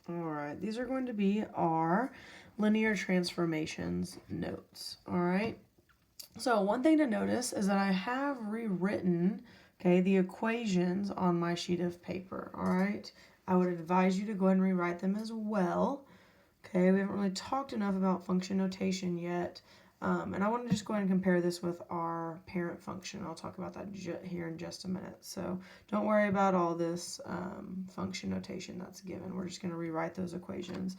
All right, these are going to be our linear transformations notes. All right, so one thing to notice is that I have rewritten, okay, the equations on my sheet of paper. All right, I would advise you to go ahead and rewrite them as well. Okay, we haven't really talked enough about function notation yet. And I want to just go ahead and compare this with our parent function. I'll talk about that here in just a minute. So don't worry about all this function notation that's given. We're just going to rewrite those equations.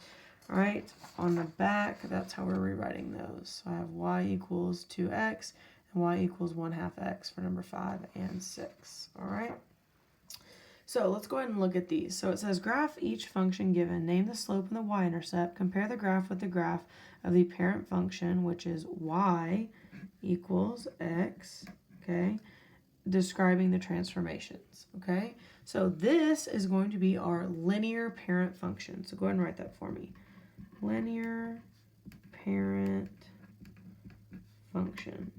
All right, on the back, that's how we're rewriting those. So I have y equals 2x and y equals 1/2 x for number 5 and 6. All right. So let's go ahead and look at these. So it says graph each function given, name the slope and the y-intercept, compare the graph with the graph of the parent function, which is y equals x, okay, describing the transformations, okay? So this is going to be our linear parent function. So go ahead and write that for me. Linear parent function.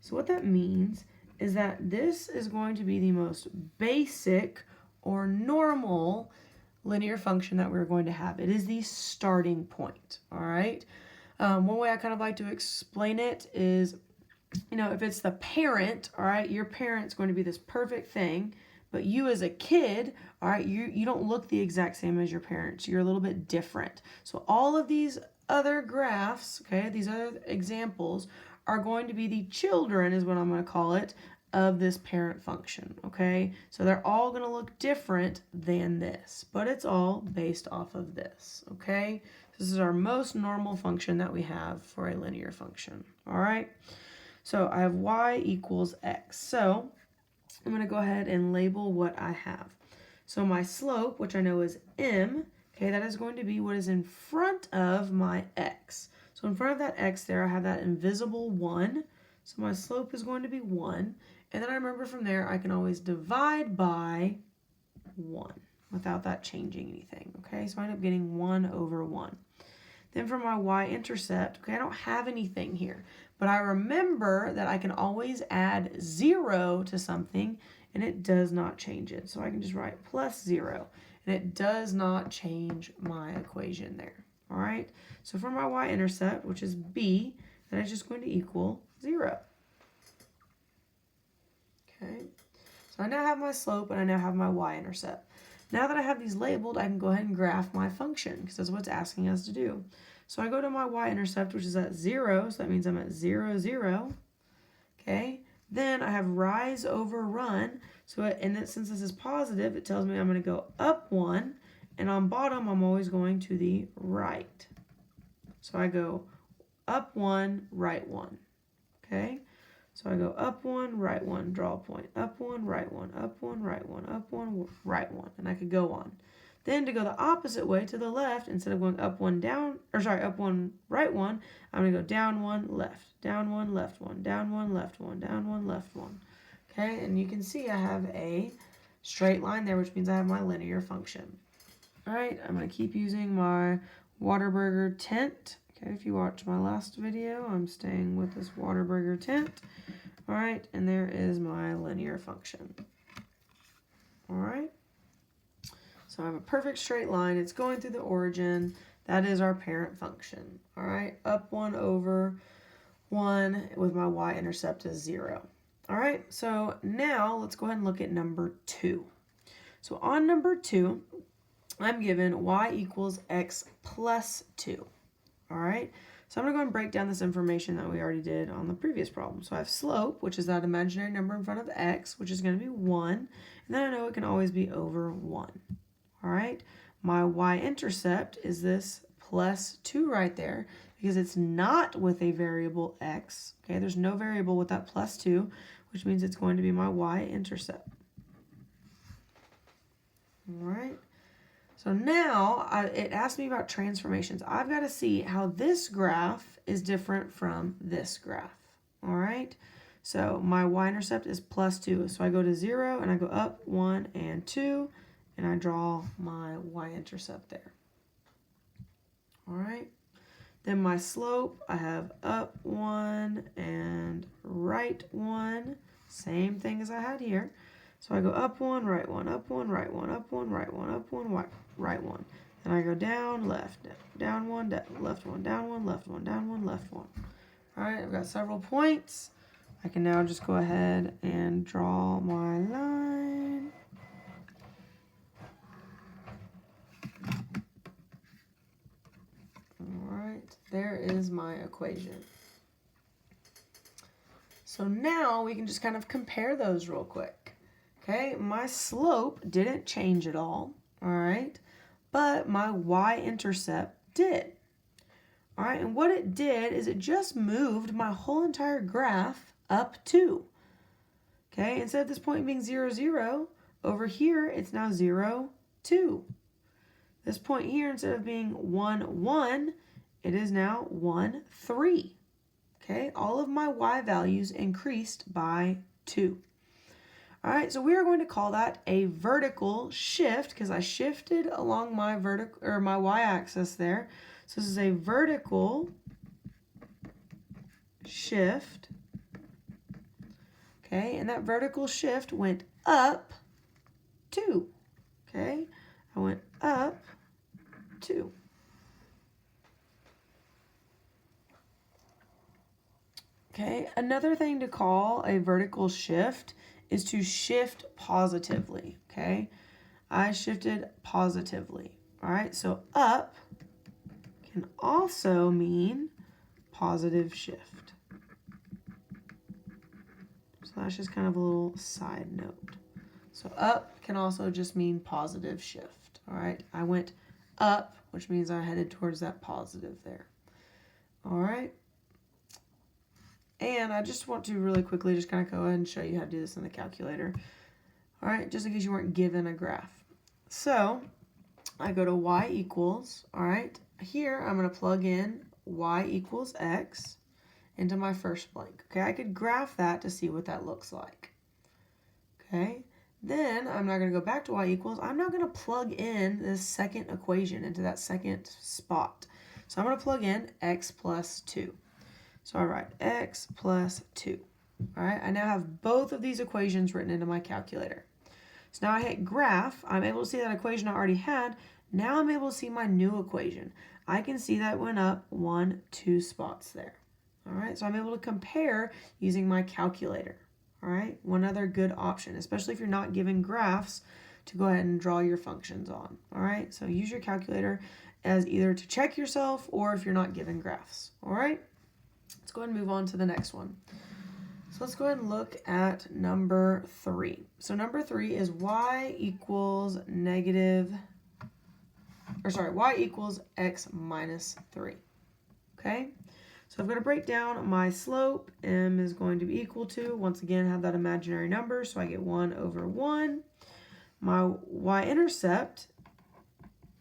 So what that means is that this is going to be the most basic or normal linear function that we're going to have. It is the starting point, all right? One way I kind of like to explain it is, you know, if it's the parent, all right, your parent's going to be this perfect thing, but you as a kid, all right, you don't look the exact same as your parents. You're a little bit different. So all of these other graphs, okay, these other examples are going to be the children, is what I'm going to call it, of this parent function, okay? So they're all going to look different than this, but it's all based off of this, okay? This is our most normal function that we have for a linear function, all right? So I have y equals x. So I'm going to go ahead and label what I have. So my slope, which I know is m, okay, that is going to be what is in front of my x. So in front of that x there, I have that invisible 1. So my slope is going to be 1. And then I remember from there, I can always divide by 1 without that changing anything, okay? So I end up getting 1 over 1. Then for my y-intercept, okay, I don't have anything here. But I remember that I can always add 0 to something, and it does not change it. So I can just write plus 0, and it does not change my equation there. All right, so for my y-intercept, which is b, that is just going to equal 0. Okay, so I now have my slope, and I now have my y-intercept. Now that I have these labeled, I can go ahead and graph my function, because that's what it's asking us to do. So I go to my y-intercept, which is at 0, so that means I'm at 0, 0. Okay, then I have rise over run. So since this is positive, it tells me I'm going to go up 1, and on bottom, I'm always going to the right. So I go up 1, right 1. Okay, so I go up 1, right 1, draw a point. Up 1, right 1, up 1, right 1, up 1, right 1, and I could go on. Then to go the opposite way to the left, instead of going up 1, down, or sorry, up 1, right 1, I'm going to go down 1, left, down 1, left 1, down 1, left 1, down 1, left 1. Okay, and you can see I have a straight line there, which means I have my linear function. All right, I'm going to keep using my Whataburger tent. Okay, if you watched my last video, I'm staying with this Whataburger tent. All right, and there is my linear function. All right. So I have a perfect straight line. It's going through the origin. That is our parent function. All right, up 1 over 1 with my y-intercept is 0. All right, so now let's go ahead and look at number 2. So on number 2, I'm given y equals x plus 2. All right, so I'm going to go and break down this information that we already did on the previous problem. So I have slope, which is that imaginary number in front of x, which is going to be 1. And then I know it can always be over 1. All right, my y-intercept is this plus 2 right there because it's not with a variable x. Okay, there's no variable with that plus 2, which means it's going to be my y-intercept. All right, so now it asked me about transformations. I've got to see how this graph is different from this graph. All right, so my y-intercept is plus 2. So I go to 0 and I go up 1 and 2. And I draw my y-intercept there. All right. Then my slope, I have up 1 and right 1. Same thing as I had here. So I go up 1, right 1, up 1, right 1, up 1, right 1, up 1, right 1. and I go down, left, down one, left one, down one, left one, down one, left one. All right, I've got several points. I can now just go ahead and draw my line. All right, there is my equation. So now we can just kind of compare those real quick. Okay, my slope didn't change at all right, but my y-intercept did. All right, and what it did is it just moved my whole entire graph up 2. Okay, instead of this point being 0, 0, over here it's now 0, 2. This point here, instead of being 1, 1, it is now 1, 3. Okay, all of my y values increased by 2. All right, so we are going to call that a vertical shift because I shifted along my my y-axis there. So this is a vertical shift. Okay, and that vertical shift went up 2. Okay, I went up 2. Okay, another thing to call a vertical shift is to shift positively, okay? I shifted positively, all right? So up can also mean positive shift. So that's just kind of a little side note. So up can also just mean positive shift, all right? I went up, which means I headed towards that positive there, all right? And I just want to really quickly just kind of go ahead and show you how to do this in the calculator. All right, just in case you weren't given a graph. So I go to y equals, all right, here I'm going to plug in y equals x into my first blank. Okay, I could graph that to see what that looks like. Okay, then I'm not going to go back to y equals. I'm not going to plug in this second equation into that second spot. So I'm going to plug in x plus 2. So I write x plus 2. All right, I now have both of these equations written into my calculator. So now I hit graph. I'm able to see that equation I already had. Now I'm able to see my new equation. I can see that went up 1, 2 spots there. All right, so I'm able to compare using my calculator. All right, one other good option, especially if you're not given graphs to go ahead and draw your functions on. All right, so use your calculator as either to check yourself or if you're not given graphs. All right. Let's go ahead and move on to the next one. So let's go ahead and look at number 3. So number 3 is y equals x minus 3. Okay, so I'm going to break down my slope. M is going to be equal to, once again, have that imaginary number, so I get 1 over 1. My y-intercept,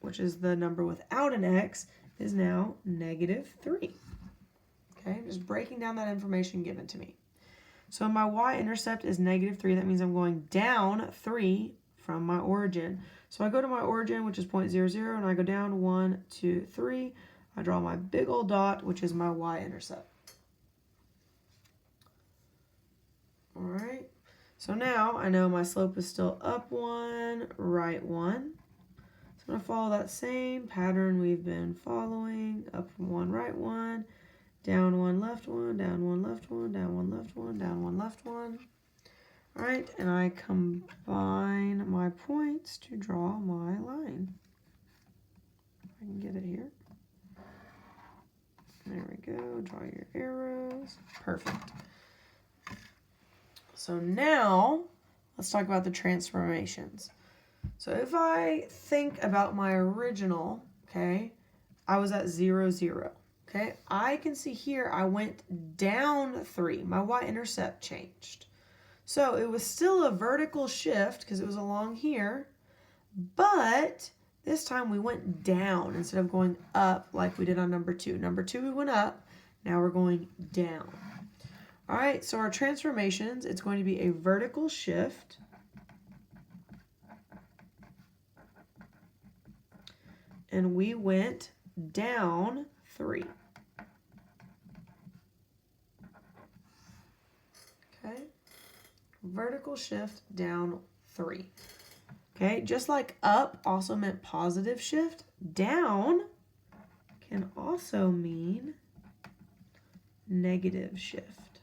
which is the number without an x, is now -3. Okay, just breaking down that information given to me. So my y-intercept is -3. That means I'm going down 3 from my origin. So I go to my origin, which is 0, 0, and I go down 1, 2, 3. I draw my big old dot, which is my y-intercept. All right. So now I know my slope is still up 1, right 1. So I'm going to follow that same pattern we've been following. Up 1, right 1. Down 1, left 1, down 1, left 1, down 1, left 1, down 1, left 1. All right, and I combine my points to draw my line. If I can get it here. There we go, draw your arrows. Perfect. So now, let's talk about the transformations. So if I think about my original, okay, I was at 0, 0. Okay, I can see here I went down 3. My y-intercept changed. So it was still a vertical shift because it was along here, but this time we went down instead of going up like we did on number 2. Number 2 we went up, now we're going down. All right, so our transformations, it's going to be a vertical shift. And we went down 3. Okay, vertical shift down 3. Okay, just like up also meant positive shift, down can also mean negative shift.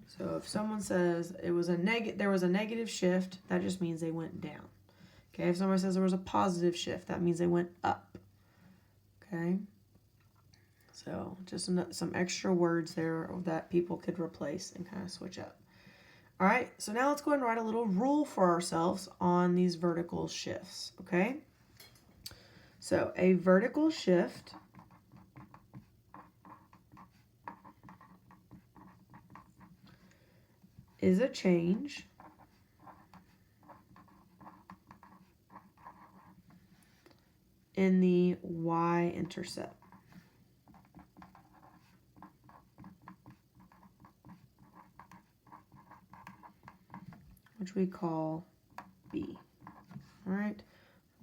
So if someone says there was a negative shift, that just means they went down. Okay, if someone says there was a positive shift, that means they went up. Okay, so just some extra words there that people could replace and kind of switch up. All right, so now let's go ahead and write a little rule for ourselves on these vertical shifts, okay? So a vertical shift is a change in the y-intercept. Which we call B. All right,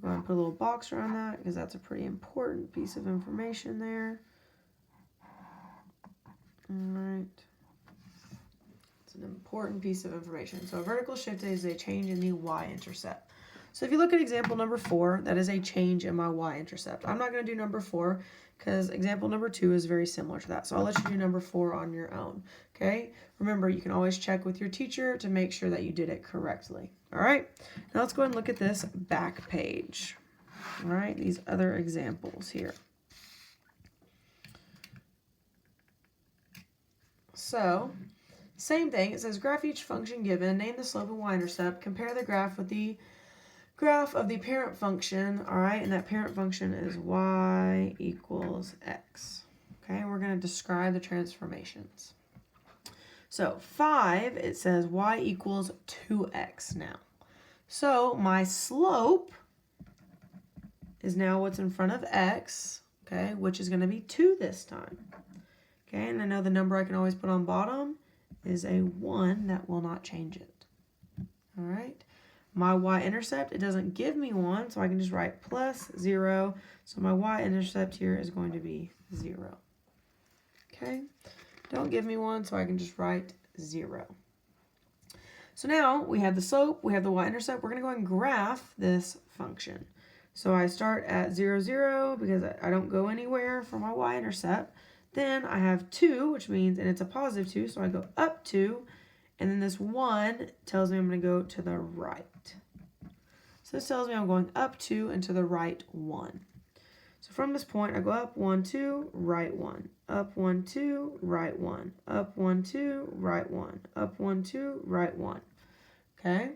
I'm going to put a little box around that because that's a pretty important piece of information there. All right, it's an important piece of information. So a vertical shift is a change in the y-intercept. So if you look at example number 4, that is a change in my y-intercept. I'm not going to do number 4 because example number 2 is very similar to that. So I'll let you do number 4 on your own. Okay? Remember, you can always check with your teacher to make sure that you did it correctly. All right? Now let's go ahead and look at this back page. All right? These other examples here. So, same thing. It says graph each function given, name the slope and y-intercept, compare the graph with the graph of the parent function, all right, and that parent function is y equals x. Okay, we're going to describe the transformations. So 5, it says y equals 2x now. So my slope is now what's in front of x, okay, which is going to be 2 this time. Okay, and I know the number I can always put on bottom is a 1. That will not change it. All right. My y-intercept, it doesn't give me 1, so I can just write plus 0. So my y-intercept here is going to be 0. Okay? Don't give me 1, so I can just write 0. So now we have the slope, we have the y-intercept. We're going to go ahead and graph this function. So I start at 0, 0 because I don't go anywhere for my y-intercept. Then I have 2, which means, and it's a positive 2, so I go up 2. And then this 1 tells me I'm going to go to the right. So this tells me I'm going up 2 and to the right 1. So from this point, I go up 1, 2, right 1. Up 1, 2, right 1. Up 1, 2, right 1. Up 1, 2, right 1. Okay?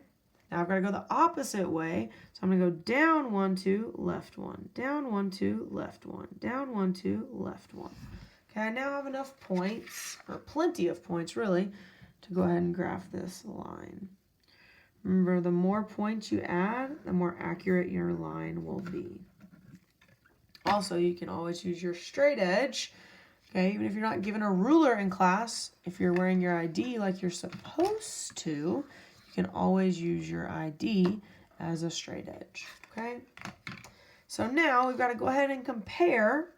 Now I've got to go the opposite way. So I'm going to go down 1, 2, left 1. Down 1, 2, left 1. Down 1, 2, left 1. Okay, I now have enough points, or plenty of points really, to go ahead and graph this line. Remember, the more points you add, the more accurate your line will be. Also, you can always use your straight edge. Okay, even if you're not given a ruler in class, if you're wearing your ID like you're supposed to, you can always use your ID as a straight edge. Okay, so now we've got to go ahead and compare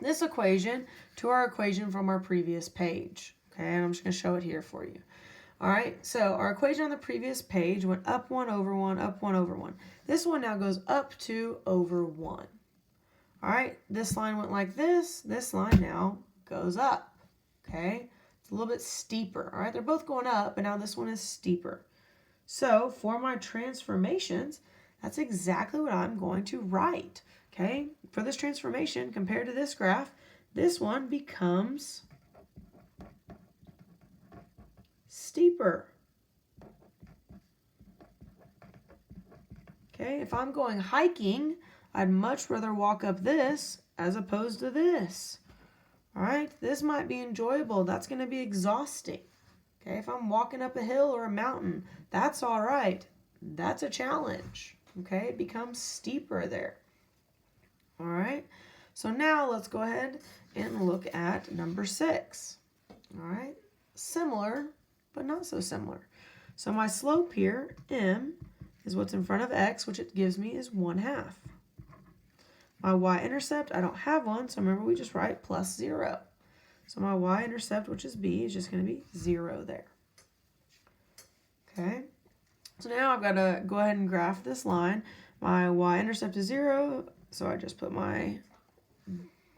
this equation to our equation from our previous page. Okay, and I'm just going to show it here for you. All right, so our equation on the previous page went up 1 over 1, up 1 over 1. This one now goes up 2 over 1. All right, this line went like this. This line now goes up, okay? It's a little bit steeper, all right? They're both going up, but now this one is steeper. So for my transformations, that's exactly what I'm going to write, okay? For this transformation, compared to this graph, this one becomes steeper. Okay, if I'm going hiking, I'd much rather walk up this as opposed to this. All right, this might be enjoyable. That's going to be exhausting. Okay, if I'm walking up a hill or a mountain, that's all right. That's a challenge. Okay, it becomes steeper there. All right, so now let's go ahead and look at number 6. All right, similar, but not so similar. So my slope here, m, is what's in front of x, which it gives me is 1/2. My y-intercept, I don't have one, so remember we just write plus 0. So my y-intercept, which is b, is just going to be 0 there. Okay, so now I've got to go ahead and graph this line. My y-intercept is 0, so I just put my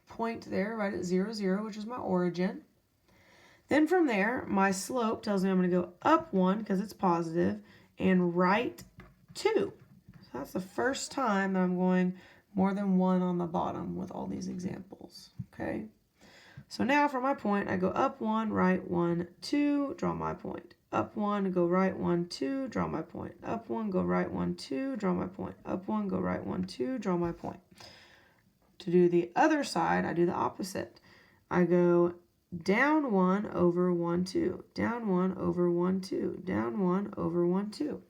point there right at 0, 0, which is my origin. Then from there, my slope tells me I'm going to go up 1 because it's positive and right 2. So that's the first time that I'm going more than 1 on the bottom with all these examples. Okay. So now for my point, I go up 1, right 1, 2, draw my point. Up 1, go right 1, 2, draw my point. Up 1, go right 1, 2, draw my point. Up 1, go right 1, 2, draw my point. To do the other side, I do the opposite. I go down 1 over 1, 2. Down 1 over 1, 2. Down 1 over 1, 2.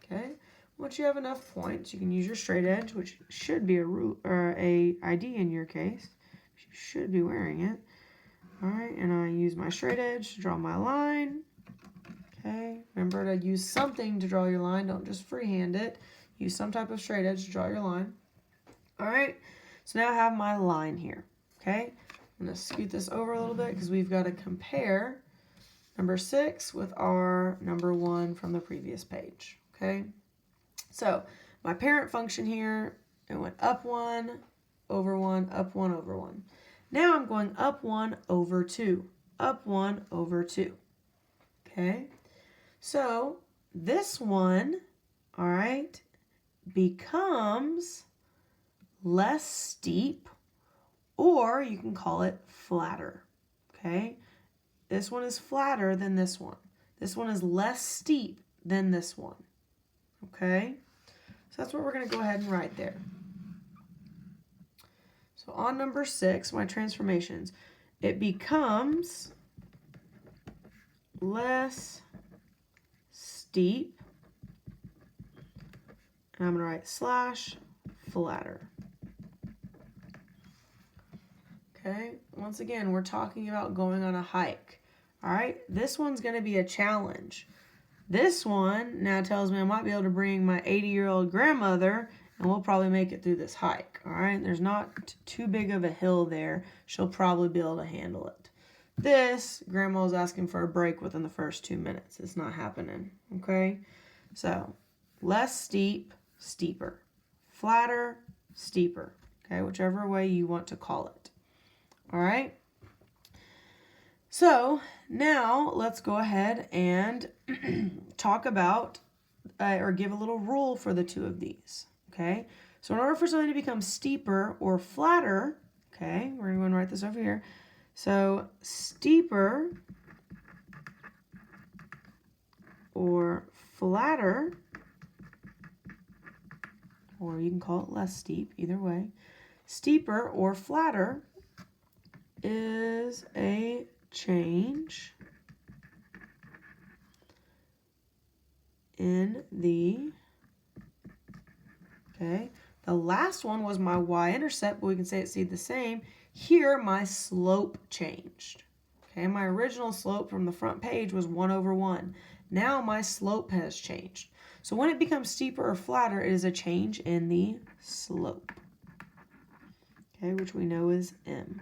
Okay? Once you have enough points, you can use your straight edge, which should be a ID in your case. You should be wearing it. All right, and I use my straight edge to draw my line. Okay, remember to use something to draw your line. Don't just freehand it. Use some type of straight edge to draw your line. All right, so now I have my line here. Okay, I'm going to scoot this over a little bit because we've got to compare number 6 with our number 1 from the previous page. Okay, so my parent function here, it went up 1 over 1, up 1 over 1. Now I'm going up 1 over 2, up 1 over 2. Okay, so this one, all right, becomes less steep, or you can call it flatter. Okay, this one is flatter than this one. This one is less steep than this one. Okay, so that's what we're going to go ahead and write there. So on number 6, my transformations, it becomes less steep, and I'm going to write slash flatter. Okay, once again, we're talking about going on a hike. All right, this one's going to be a challenge. This one now tells me I might be able to bring my 80-year-old grandmother, and we'll probably make it through this hike. All right, there's not too big of a hill there. She'll probably be able to handle it. This, grandma's asking for a break within the first 2 minutes. It's not happening. Okay, so less steep, steeper. Flatter, steeper. Okay, whichever way you want to call it. All right. So now let's go ahead and talk about or give a little rule for the two of these. Okay. So in order for something to become steeper or flatter, okay, we're going to go and write this over here. So steeper or flatter, or you can call it less steep, either way. Steeper or flatter is a change in the, okay, the last one was my y-intercept, but we can say it stayed the same. Here, my slope changed. Okay, my original slope from the front page was 1 over 1. Now my slope has changed. So when it becomes steeper or flatter, it is a change in the slope. Okay, which we know is m.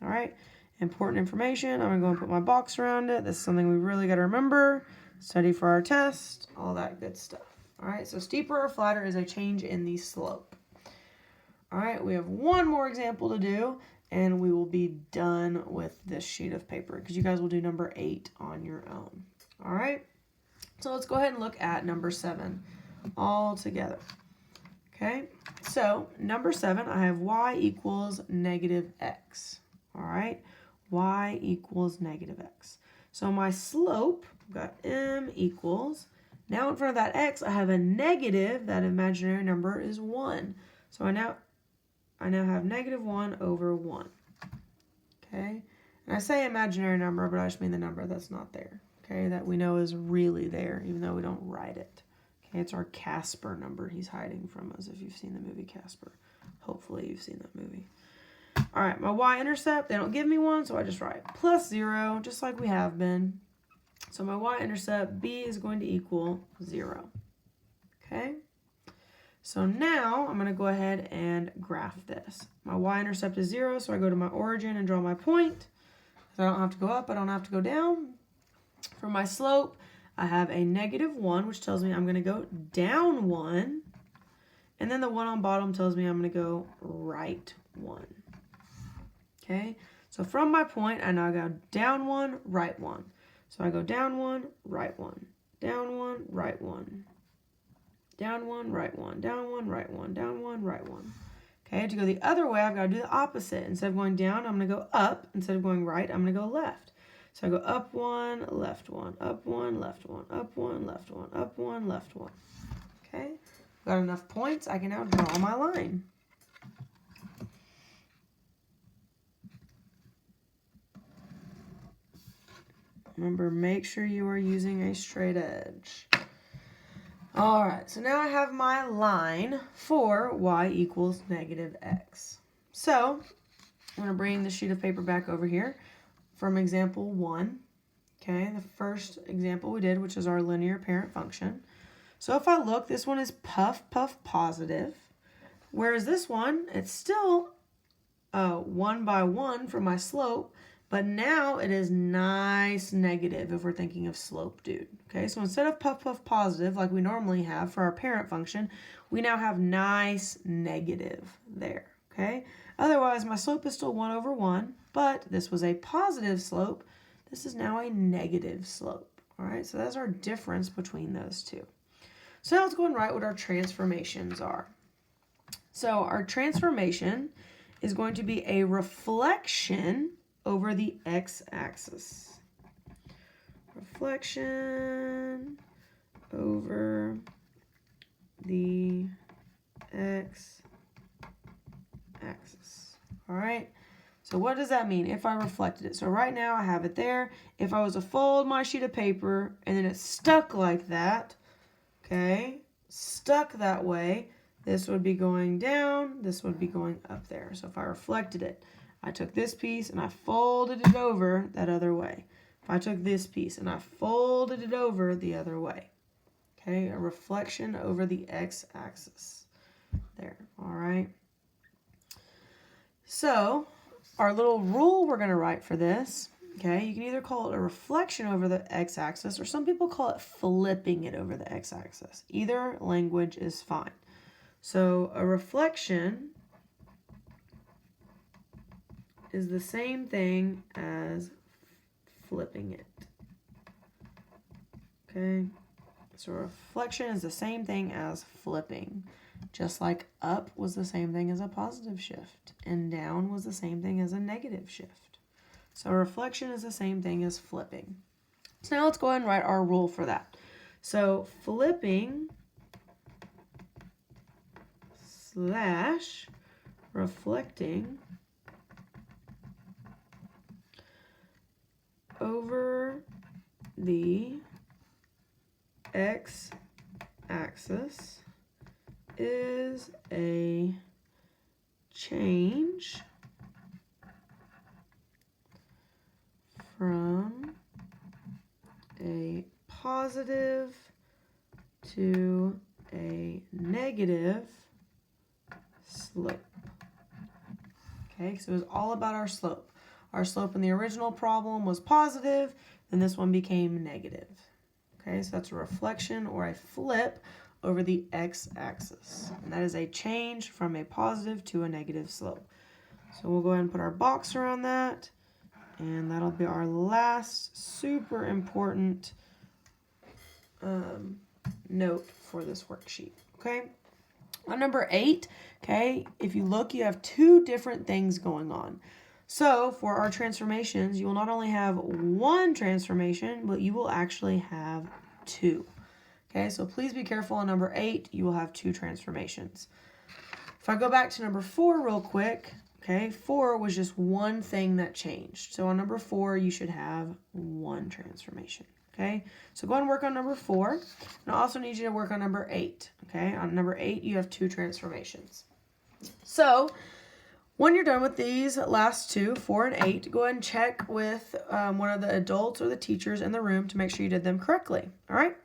All right, important information. I'm going to go and put my box around it. This is something we really got to remember. Study for our test, all that good stuff. All right, so steeper or flatter is a change in the slope. All right, we have one more example to do, and we will be done with this sheet of paper because you guys will do number 8 on your own. All right, so let's go ahead and look at number 7 all together. Okay, so number 7, I have y equals negative x. All right, y equals negative x. So my slope, I've got m equals, now in front of that x, I have a negative, that imaginary number is 1. So I now have negative 1 over 1. Okay, and I say imaginary number, but I just mean the number that's not there. Okay, that we know is really there, even though we don't write it. Okay, it's our Casper number he's hiding from us if you've seen the movie Casper. Hopefully you've seen that movie. All right, my y-intercept, they don't give me one, so I just write plus 0, just like we have been. So my y-intercept, b is going to equal 0. Okay, so now I'm going to go ahead and graph this. My y-intercept is 0, so I go to my origin and draw my point. So I don't have to go up, I don't have to go down. For my slope, I have a negative 1, which tells me I'm going to go down 1. And then the 1 on bottom tells me I'm going to go right 1. Okay, so from my point, I now go down 1, right 1. So I go down 1, right 1, down 1, right 1, down 1, right 1, down 1, right 1, down 1, right 1. Okay, to go the other way, I've got to do the opposite. Instead of going down, I'm going to go up. Instead of going right, I'm going to go left. So I go up 1, left 1, up 1, left 1, up 1, left 1, up 1, left 1. Okay, got enough points. I can now draw my line. Remember, make sure you are using a straight edge. All right, so now I have my line for y equals negative x. So I'm going to bring the sheet of paper back over here from example 1. Okay, the first example we did, which is our linear parent function. So if I look, this one is puff, puff, positive. Whereas this one, it's still 1 by 1 for my slope, but now it is nice negative if we're thinking of slope, dude. Okay, so instead of puff, puff, positive like we normally have for our parent function, we now have nice negative there, okay? Otherwise, my slope is still 1 over 1, but this was a positive slope. This is now a negative slope, all right? So that's our difference between those two. So now let's go and write what our transformations are. So our transformation is going to be a reflection over the x-axis. Reflection over the x-axis. All right. So what does that mean if I reflected it? So right now I have it there. If I was to fold my sheet of paper and then it's stuck like that, okay, stuck that way, this would be going down, this would be going up there. So if I reflected it, I took this piece and I folded it over that other way. If I took this piece and I folded it over the other way. Okay, a reflection over the x-axis. There, all right. So our little rule we're going to write for this, okay, you can either call it a reflection over the x-axis or some people call it flipping it over the x-axis. Either language is fine. So a reflection is the same thing as flipping it. Okay, so reflection is the same thing as flipping. Just like up was the same thing as a positive shift, and down was the same thing as a negative shift. So reflection is the same thing as flipping. So now let's go ahead and write our rule for that. So flipping slash reflecting over the x-axis is a change from a positive to a negative slope. Okay, so it was all about our slope. Our slope in the original problem was positive, and this one became negative. Okay, so that's a reflection or a flip over the x-axis. And that is a change from a positive to a negative slope. So we'll go ahead and put our box around that, and that'll be our last super important note for this worksheet. Okay, on number 8, okay, if you look, you have 2 different things going on. So for our transformations, you will not only have 1 transformation, but you will actually have 2. Okay, so please be careful on number 8, you will have 2 transformations. If I go back to number 4 real quick, okay, 4 was just one thing that changed. So on number 4, you should have 1 transformation. Okay, so go ahead and work on number 4. And I also need you to work on number 8. Okay, on number 8, you have 2 transformations. So when you're done with these last 2, 4 and 8, go ahead and check with one of the adults or the teachers in the room to make sure you did them correctly. All right.